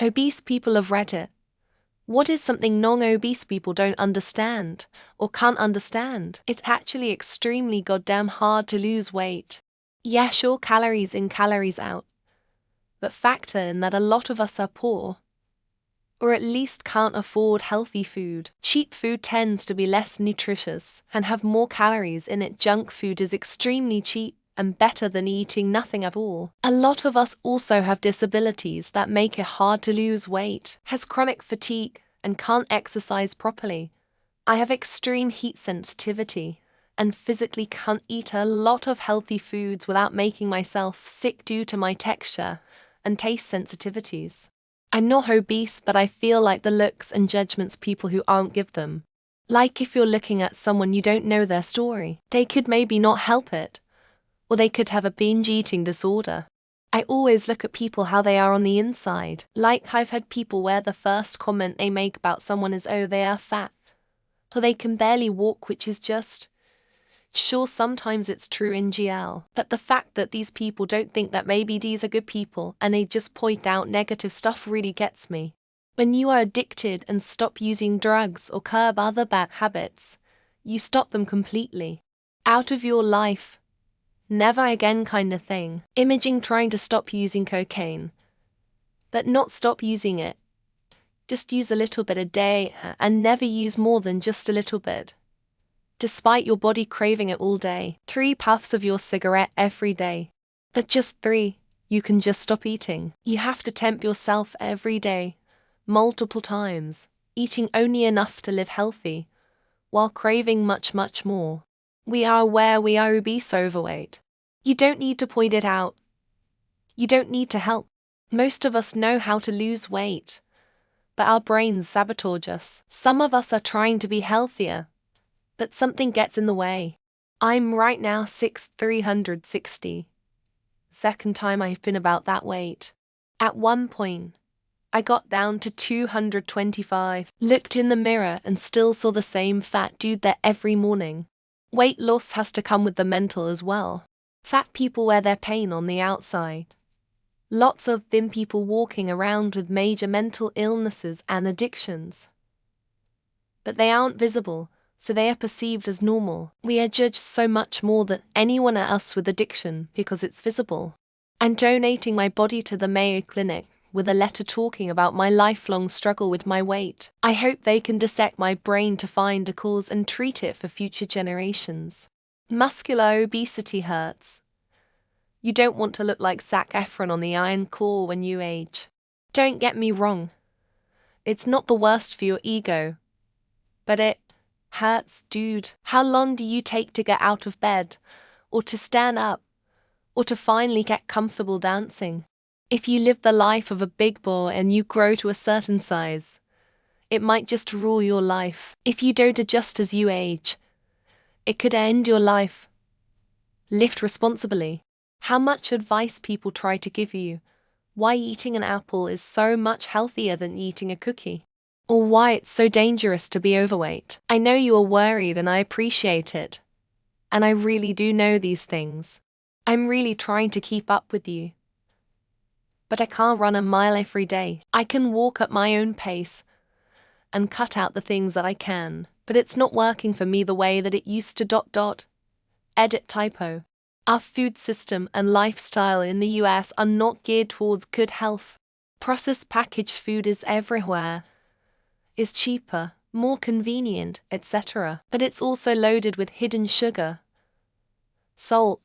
Obese people of Reddit. What is something non-obese people don't understand, or can't understand? It's actually extremely goddamn hard to lose weight. Yeah, sure, calories in, calories out. But factor in that a lot of us are poor, or at least can't afford healthy food. Cheap food tends to be less nutritious and have more calories in it. Junk food is extremely cheap and better than eating nothing at all. A lot of us also have disabilities that make it hard to lose weight, has chronic fatigue, and can't exercise properly. I have extreme heat sensitivity and physically can't eat a lot of healthy foods without making myself sick due to my texture and taste sensitivities. I'm not obese, but I feel like the looks and judgments people who aren't give them. Like if you're looking at someone you don't know their story, they could maybe not help it, or they could have a binge eating disorder. I always look at people how they are on the inside. Like I've had people where the first comment they make about someone is, oh, they are fat, or they can barely walk, which is just, sure, sometimes it's true in GL, but the fact that these people don't think that maybe these are good people and they just point out negative stuff really gets me. When you are addicted and stop using drugs or curb other bad habits, you stop them completely. Out of your life. Never again kind of thing. Imaging trying to stop using cocaine, but not stop using it. Just use a little bit a day and never use more than just a little bit. Despite your body craving it all day. 3 puffs of your cigarette every day. But just 3, you can just stop eating. You have to tempt yourself every day, multiple times, eating only enough to live healthy, while craving much, much more. We are aware we are obese, overweight. You don't need to point it out. You don't need to help. Most of us know how to lose weight, but our brains sabotage us. Some of us are trying to be healthier, but something gets in the way. I'm right now 360. Second time I've been about that weight. At one point, I got down to 225. Looked in the mirror and still saw the same fat dude there every morning. Weight loss has to come with the mental as well. Fat people wear their pain on the outside. Lots of thin people walking around with major mental illnesses and addictions. But they aren't visible, so they are perceived as normal. We are judged so much more than anyone else with addiction because it's visible. I'm donating my body to the Mayo Clinic with a letter talking about my lifelong struggle with my weight. I hope they can dissect my brain to find a cause and treat it for future generations. Muscular obesity hurts. You don't want to look like Zac Efron on the Iron Core when you age. Don't get me wrong. It's not the worst for your ego. But it hurts, dude. How long do you take to get out of bed, or to stand up, or to finally get comfortable dancing? If you live the life of a big boy and you grow to a certain size, it might just rule your life. If you don't adjust as you age, it could end your life. Live responsibly. How much advice people try to give you, why eating an apple is so much healthier than eating a cookie, or why it's so dangerous to be overweight. I know you are worried and I appreciate it. And I really do know these things. I'm really trying to keep up with you. But I can't run a mile every day. I can walk at my own pace and cut out the things that I can, but it's not working for me the way that it used to. Edit typo. Our food system and lifestyle in the US are not geared towards good health. Processed packaged food is everywhere. Is cheaper, more convenient, etc. But it's also loaded with hidden sugar, salt,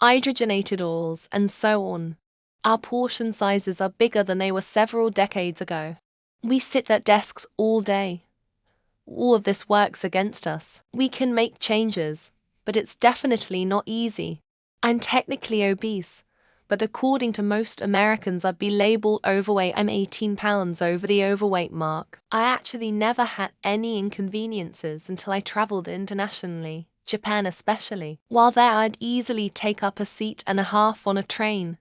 hydrogenated oils, and so on. Our portion sizes are bigger than they were several decades ago. We sit at desks all day. All of this works against us. We can make changes, but it's definitely not easy. I'm technically obese, but according to most Americans I'd be labeled overweight. I'm 18 pounds over the overweight mark. I actually never had any inconveniences until I traveled internationally, Japan especially. While there I'd easily take up a seat and a half on a train.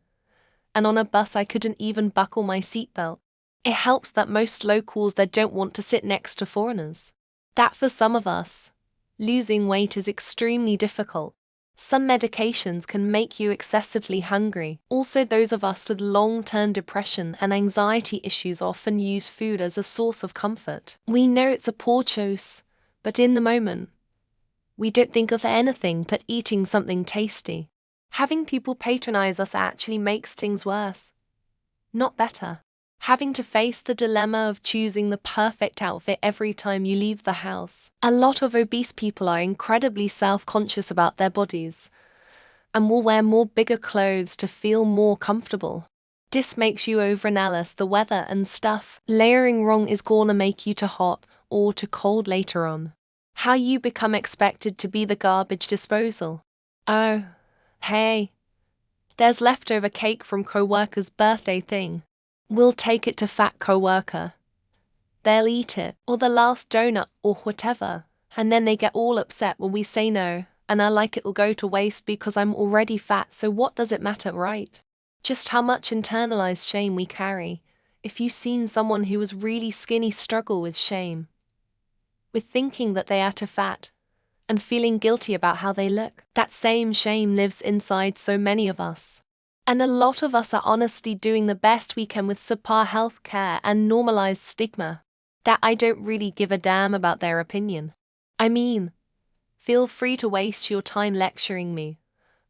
And on a bus I couldn't even buckle my seatbelt. It helps that most locals there don't want to sit next to foreigners. That for some of us, losing weight is extremely difficult. Some medications can make you excessively hungry. Also, those of us with long-term depression and anxiety issues often use food as a source of comfort. We know it's a poor choice, but in the moment, we don't think of anything but eating something tasty. Having people patronize us actually makes things worse, not better. Having to face the dilemma of choosing the perfect outfit every time you leave the house. A lot of obese people are incredibly self-conscious about their bodies and will wear more bigger clothes to feel more comfortable. This makes you overanalyze the weather and stuff. Layering wrong is gonna make you too hot or too cold later on. How you become expected to be the garbage disposal. Oh, hey, there's leftover cake from coworker's birthday thing. We'll take it to fat coworker. They'll eat it, or the last donut, or whatever, and then they get all upset when we say no, and are like it'll go to waste because I'm already fat, so what does it matter, right? Just how much internalized shame we carry. If you've seen someone who was really skinny struggle with shame, with thinking that they are too fat, and feeling guilty about how they look, that same shame lives inside so many of us. And a lot of us are honestly doing the best we can with subpar health care and normalized stigma. That I don't really give a damn about their opinion. I mean, feel free to waste your time lecturing me.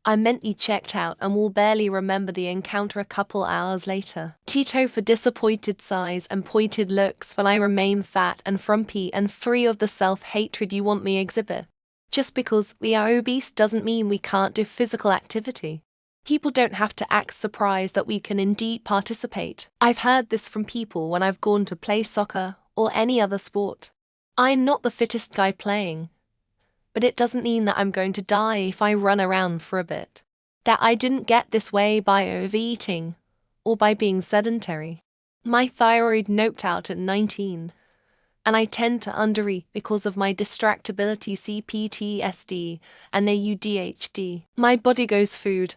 I'm mentally checked out and will barely remember the encounter a couple hours later. Tito for disappointed sighs and pointed looks when I remain fat and frumpy and free of the self-hatred you want me exhibit. Just because we are obese doesn't mean we can't do physical activity. People don't have to act surprised that we can indeed participate. I've heard this from people when I've gone to play soccer or any other sport. I'm not the fittest guy playing, but it doesn't mean that I'm going to die if I run around for a bit. That I didn't get this way by overeating or by being sedentary. My thyroid noped out at 19, and I tend to undereat because of my distractibility CPTSD and ADHD. My body goes food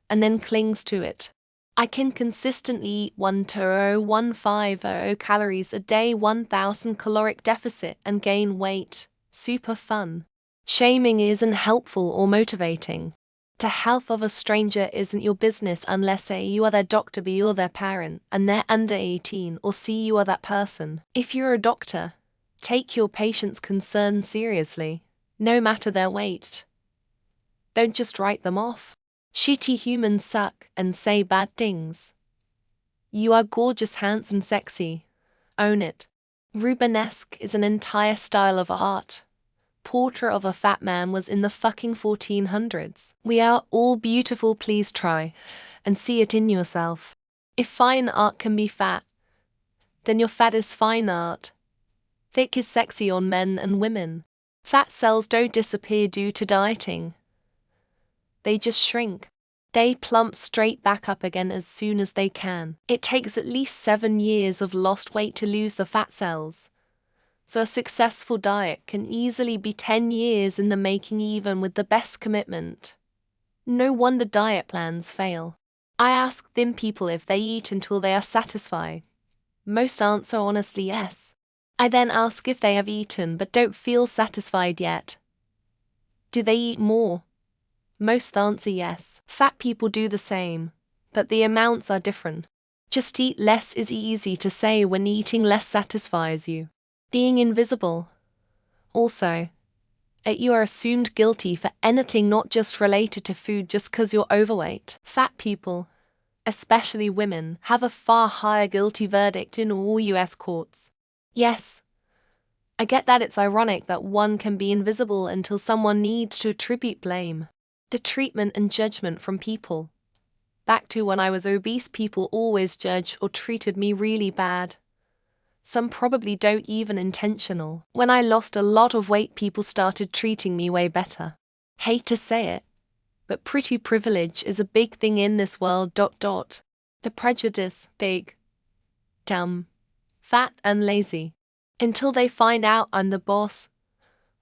and then clings to it. I can consistently eat 1,150 calories a day, 1,000 caloric deficit, and gain weight. Super fun. Shaming isn't helpful or motivating. The health of a stranger isn't your business unless A, you are their doctor, B, you're their parent, and they're under 18, or C, you are that person. If you're a doctor, take your patient's concerns seriously, no matter their weight. Don't just write them off. Shitty humans suck and say bad things. You are gorgeous, handsome, sexy. Own it. Rubenesque is an entire style of art. Portrait of a fat man was in the fucking 1400s. We are all beautiful, please try and see it in yourself. If fine art can be fat, then your fat is fine art. Thick is sexy on men and women. Fat cells don't disappear due to dieting. They just shrink. They plump straight back up again as soon as they can. It takes at least 7 years of lost weight to lose the fat cells. So a successful diet can easily be 10 years in the making even with the best commitment. No wonder diet plans fail. I ask thin people if they eat until they are satisfied. Most answer honestly yes. I then ask if they have eaten but don't feel satisfied yet. Do they eat more? Most answer yes. Fat people do the same, but the amounts are different. Just eat less is easy to say when eating less satisfies you. Being invisible. Also, you are assumed guilty for anything not just related to food just because you're overweight. Fat people, especially women, have a far higher guilty verdict in all US courts. Yes, I get that it's ironic that one can be invisible until someone needs to attribute blame. The treatment and judgment from people. Back to when I was obese, people always judged or treated me really bad. Some probably don't even intentional. When I lost a lot of weight, people started treating me way better. Hate to say it, but pretty privilege is a big thing in this world. The prejudice, big, dumb, fat and lazy. Until they find out I'm the boss,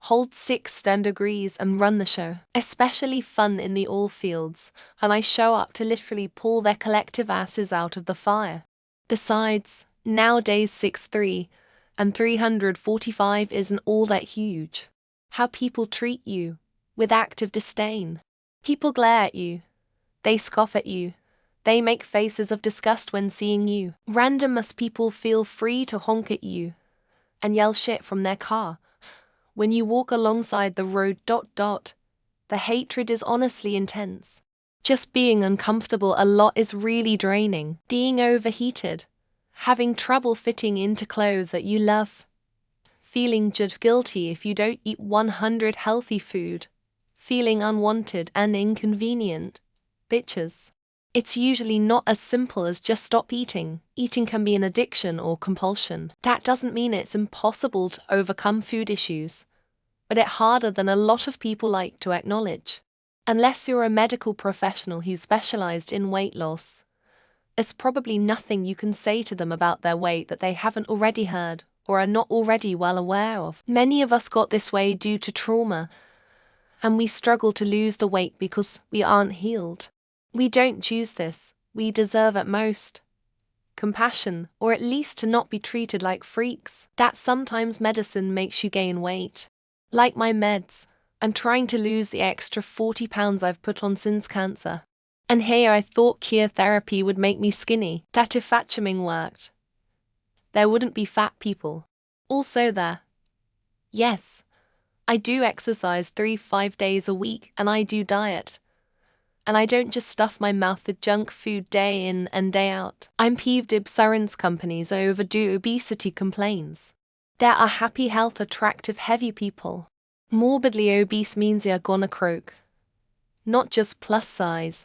hold 6 STEM degrees and run the show. Especially fun in the oil fields, and I show up to literally pull their collective asses out of the fire. Besides, nowadays 6'3" and 345 isn't all that huge. How people treat you, with active disdain. People glare at you. They scoff at you. They make faces of disgust when seeing you. Randomest people feel free to honk at you and yell shit from their car when you walk alongside the road. The hatred is honestly intense. Just being uncomfortable a lot is really draining. Being overheated, having trouble fitting into clothes that you love, feeling judged guilty if you don't eat 100 healthy food, feeling unwanted and inconvenient. Bitches. It's usually not as simple as just stop eating. Eating can be an addiction or compulsion. That doesn't mean it's impossible to overcome food issues, but it's harder than a lot of people like to acknowledge. Unless you're a medical professional who's specialized in weight loss, there's probably nothing you can say to them about their weight that they haven't already heard or are not already well aware of. Many of us got this way due to trauma, and we struggle to lose the weight because we aren't healed. We don't choose this. We deserve at most compassion, or at least to not be treated like freaks. That sometimes medicine makes you gain weight. Like my meds, I'm trying to lose the extra 40 pounds I've put on since cancer. And here I thought keto therapy would make me skinny, that if fat shaming worked, there wouldn't be fat people. Also there. Yes, I do exercise 3-5 days a week, and I do diet. And I don't just stuff my mouth with junk food day in and day out. I'm peeved insurance companies overdo obesity complaints. There are happy, health, attractive, heavy people. Morbidly obese means you're gonna croak. Not just plus size.